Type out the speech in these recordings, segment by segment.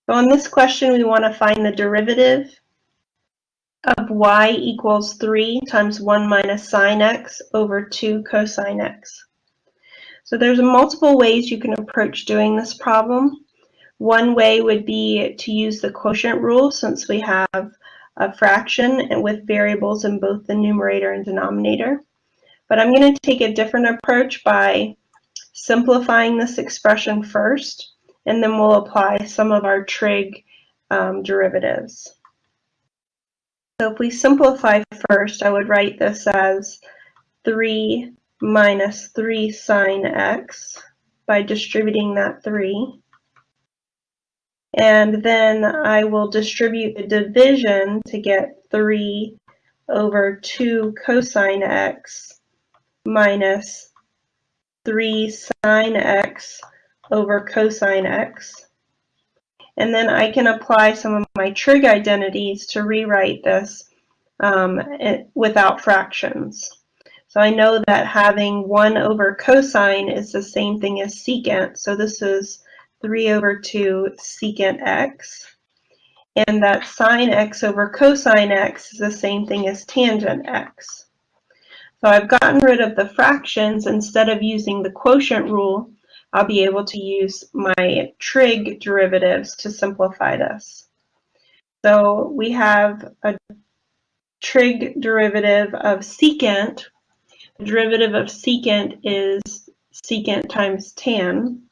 So in this question, we want to find the derivative of y equals 3 times 1 minus sine x over 2 cosine x. So there's multiple ways you can approach doing this problem. One way would be to use the quotient rule, since we have a fraction and with variables in both the numerator and denominator. But I'm going to take a different approach by simplifying this expression first, and then we'll apply some of our trig derivatives. So if we simplify first, I would write this as 3 minus 3 sine x by distributing that 3. And then I will distribute the division to get 3 over 2 cosine x minus 3 sine x over cosine x. And then I can apply some of my trig identities to rewrite this without fractions. So I know that having 1 over cosine is the same thing as secant, so this is 3 over 2 secant x. And that sine x over cosine x is the same thing as tangent x. So I've gotten rid of the fractions. Instead of using the quotient rule, I'll be able to use my trig derivatives to simplify this. So we have a trig derivative of secant. The derivative of secant is secant times tan.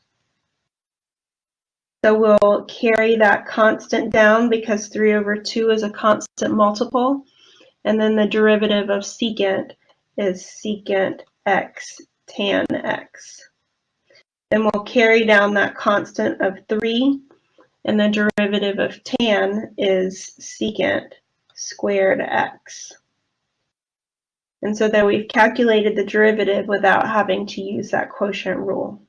So we'll carry that constant down because 3 over 2 is a constant multiple. And then the derivative of secant is secant x tan x. Then we'll carry down that constant of 3, and the derivative of tan is secant squared x. And so then we've calculated the derivative without having to use that quotient rule.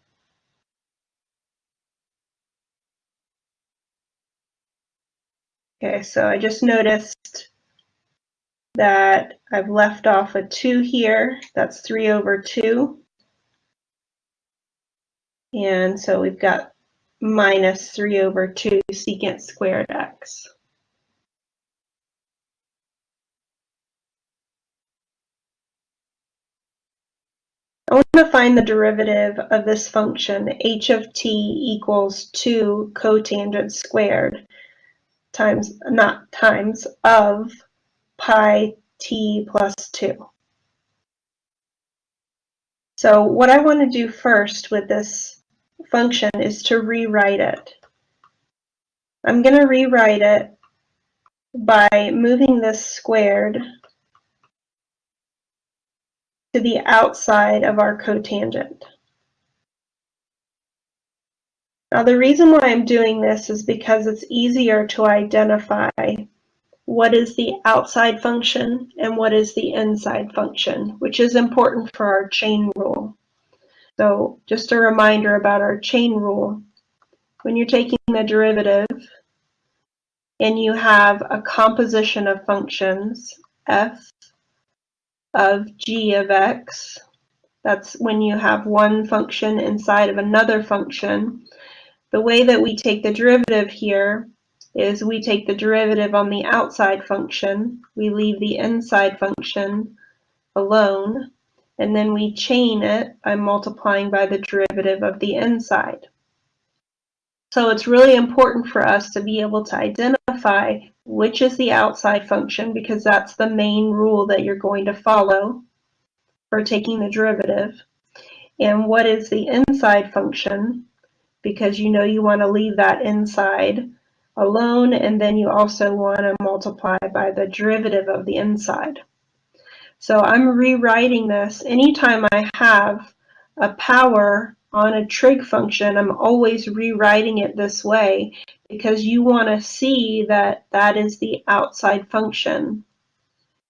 Okay, so I just noticed that I've left off a 2 here. That's 3 over 2. And so we've got minus 3 over 2 secant squared x. I want to find the derivative of this function, h of t equals 2 cotangent squared times, not times, of pi t plus 2. So what I want to do first with this function is to rewrite it. I'm going to rewrite it by moving this squared to the outside of our cotangent. Now the reason why I'm doing this is because it's easier to identify what is the outside function and what is the inside function, which is important for our chain rule. So just a reminder about our chain rule. When you're taking the derivative and you have a composition of functions, f of g of x, that's when you have one function inside of another function. The way that we take the derivative here is we take the derivative on the outside function, we leave the inside function alone, and then we chain it by multiplying by the derivative of the inside. So it's really important for us to be able to identify which is the outside function, because that's the main rule that you're going to follow for taking the derivative, and what is the inside function, because you know you want to leave that inside alone, and then you also want to multiply by the derivative of the inside. So I'm rewriting this. Anytime I have a power on a trig function, I'm always rewriting it this way because you want to see that that is the outside function,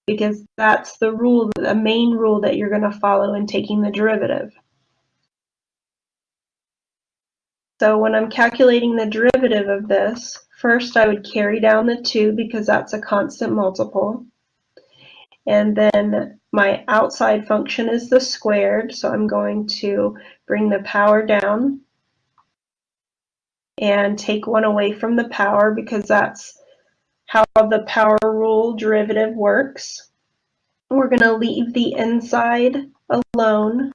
because that's the rule, the main rule that you're going to follow in taking the derivative. So when I'm calculating the derivative of this, first I would carry down the 2 because that's a constant multiple. And then my outside function is the squared, so I'm going to bring the power down. and take 1 away from the power because that's how the power rule derivative works. We're going to leave the inside alone,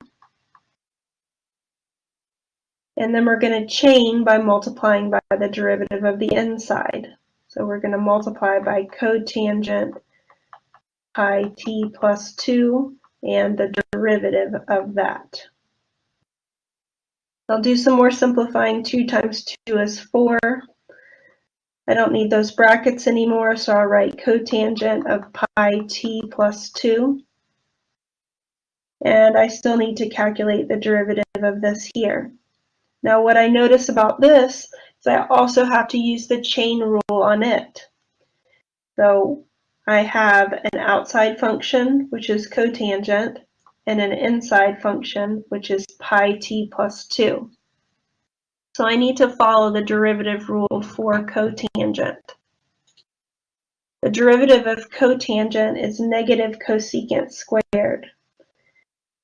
and then we're going to chain by multiplying by the derivative of the inside. So we're going to multiply by cotangent pi t plus 2 and the derivative of that. I'll do some more simplifying. 2 times 2 is 4. I don't need those brackets anymore, so I'll write cotangent of pi t plus 2. And I still need to calculate the derivative of this here. Now what I notice about this is I also have to use the chain rule on it. So I have an outside function, which is cotangent, and an inside function, which is pi t plus 2. So I need to follow the derivative rule for cotangent. The derivative of cotangent is negative cosecant squared.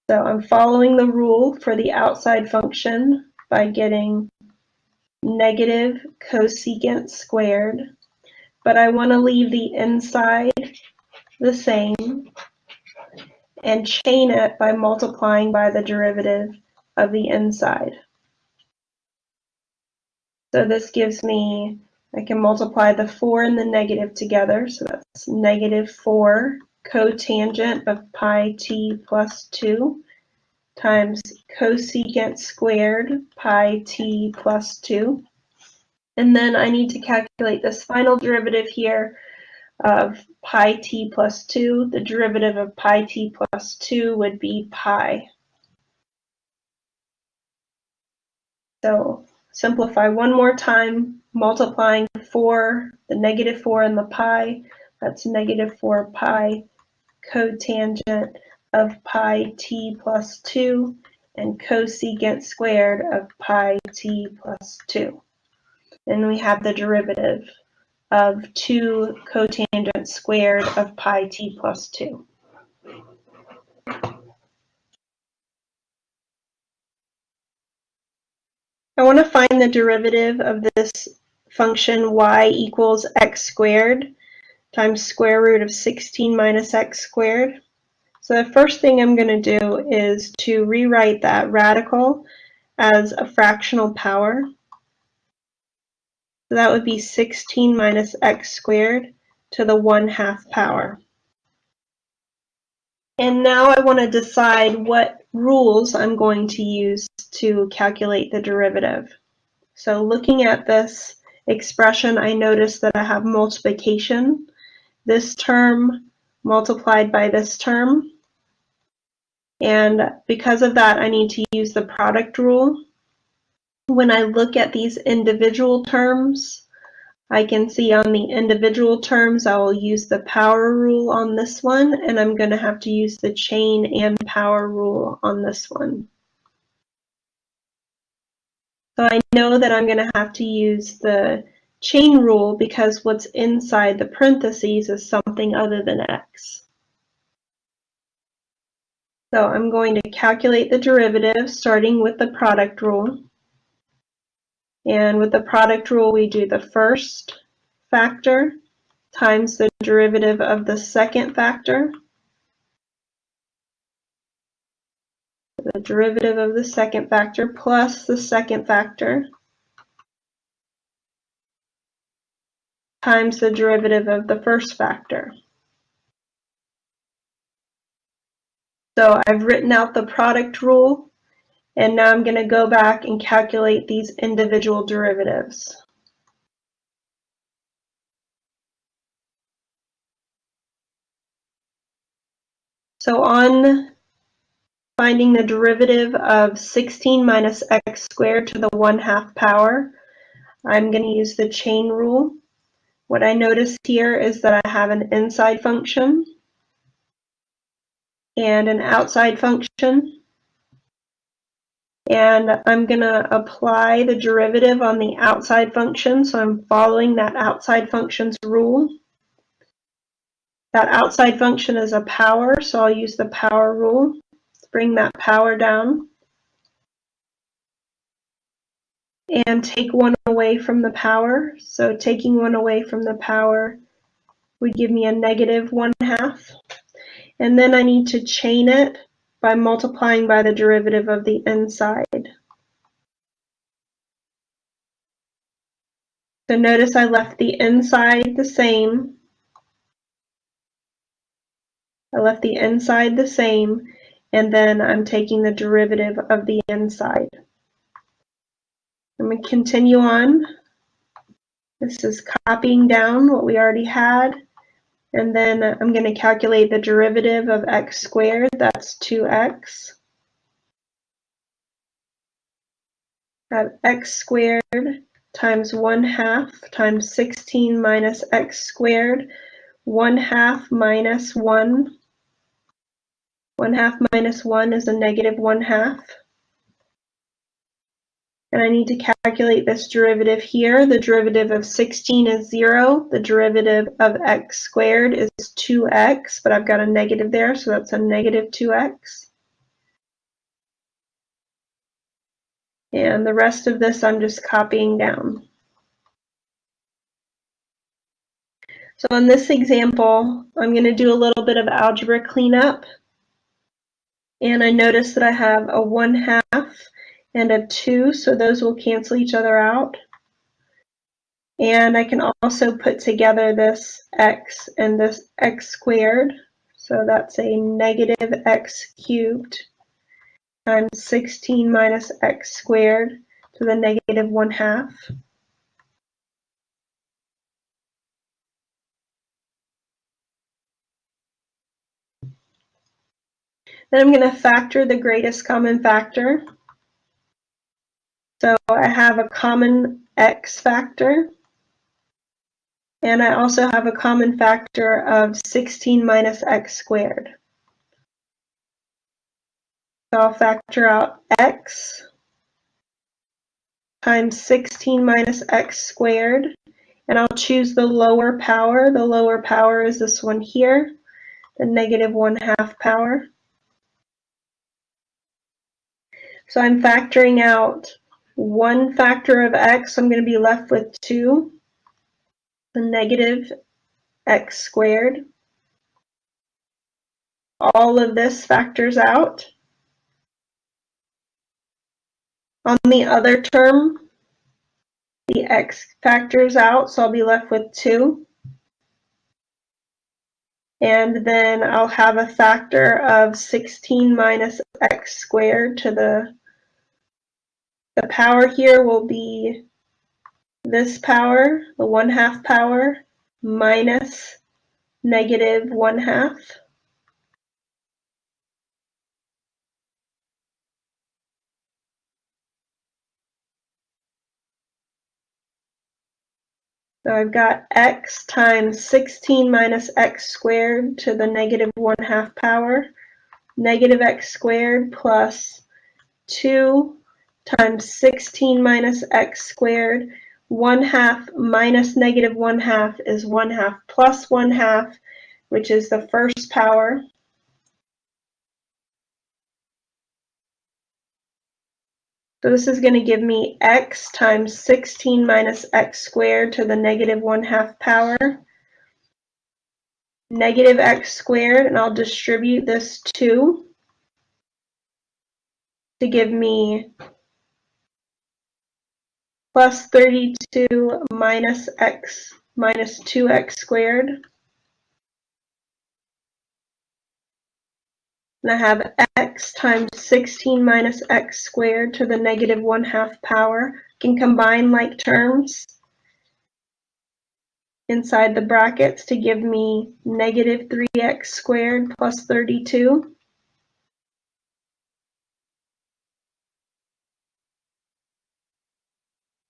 So I'm following the rule for the outside function by getting negative cosecant squared, but I want to leave the inside the same and chain it by multiplying by the derivative of the inside. So this gives me, I can multiply the 4 and the negative together, so that's negative 4 cotangent of pi t plus 2 times cosecant squared pi t plus 2. And then I need to calculate this final derivative here of pi t plus 2. The derivative of pi t plus 2 would be pi. So simplify one more time, multiplying 4, the negative 4 and the pi. That's negative 4 pi cotangent of pi t plus 2 and cosecant squared of pi t plus 2. And we have the derivative of 2 cotangent squared of pi t plus 2. I want to find the derivative of this function y equals x squared times square root of 16 minus x squared. So the first thing I'm going to do is to rewrite that radical as a fractional power. So that would be 16 minus x squared to the 1/2 power. And now I want to decide what rules I'm going to use to calculate the derivative. So looking at this expression, I notice that I have multiplication. This term multiplied by this term. And because of that, I need to use the product rule. When I look at these individual terms, I can see on the individual terms I will use the power rule on this one, and I'm going to have to use the chain and power rule on this one. So I know that I'm going to have to use the chain rule because what's inside the parentheses is something other than x. So I'm going to calculate the derivative starting with the product rule. And with the product rule, we do the first factor times the derivative of the second factor. The derivative of the second factor plus the second factor times the derivative of the first factor. So I've written out the product rule, and now I'm going to go back and calculate these individual derivatives. So on finding the derivative of 16 minus x squared to the 1/2 power, I'm going to use the chain rule. What I notice here is that I have an inside function and an outside function. And I'm going to apply the derivative on the outside function, so I'm following that outside function's rule. That outside function is a power, so I'll use the power rule. Let's bring that power down. and take 1 away from the power. So taking 1 away from the power would give me a negative 1/2. And then I need to chain it by multiplying by the derivative of the inside. So notice I left the inside the same. I left the inside the same, and then I'm taking the derivative of the inside. I'm going to continue on. This is copying down what we already had, and then I'm going to calculate the derivative of x squared. That's 2x. I have x squared times 1/2 times 16 minus x squared. 1/2 minus 1. 1/2 minus 1 is a negative 1/2. And I need to calculate this derivative here. The derivative of 16 is 0. The derivative of x squared is 2x, but I've got a negative there, so that's a negative 2x. And the rest of this I'm just copying down. So in this example, I'm going to do a little bit of algebra cleanup. And I notice that I have a 1/2 and a 2, so those will cancel each other out. And I can also put together this x and this x squared. So that's a negative x cubed times 16 minus x squared to the negative 1/2. Then I'm going to factor the greatest common factor. So I have a common x factor. And I also have a common factor of 16 minus x squared. So I'll factor out x times 16 minus x squared, and I'll choose the lower power. The lower power is this one here, the negative 1/2 power. So I'm factoring out one factor of x, so I'm going to be left with 2, the negative x squared. All of this factors out. On the other term, the x factors out, so I'll be left with 2. And then I'll have a factor of 16 minus x squared to the power here will be this power, the 1/2 power, minus negative 1/2. So I've got x times 16 minus x squared to the negative 1/2 power, negative x squared plus 2 times 16 minus x squared. 1/2 minus negative 1/2 is 1/2 plus 1/2, which is the first power. So this is going to give me x times 16 minus x squared to the negative 1/2 power, negative x squared, and I'll distribute this 2 to give me plus 32 minus x minus 2x squared. And I have x times 16 minus x squared to the negative 1/2 power. I can combine like terms inside the brackets to give me negative 3x squared plus 32.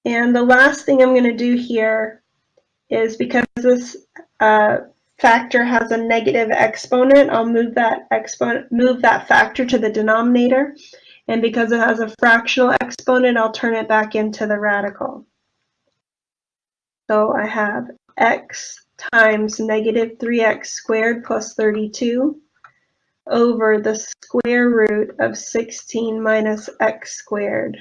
And the last thing I'm going to do here is, because this factor has a negative exponent, I'll move that factor to the denominator, and because it has a fractional exponent, I'll turn it back into the radical. So I have x times negative 3x squared plus 32 over the square root of 16 minus x squared.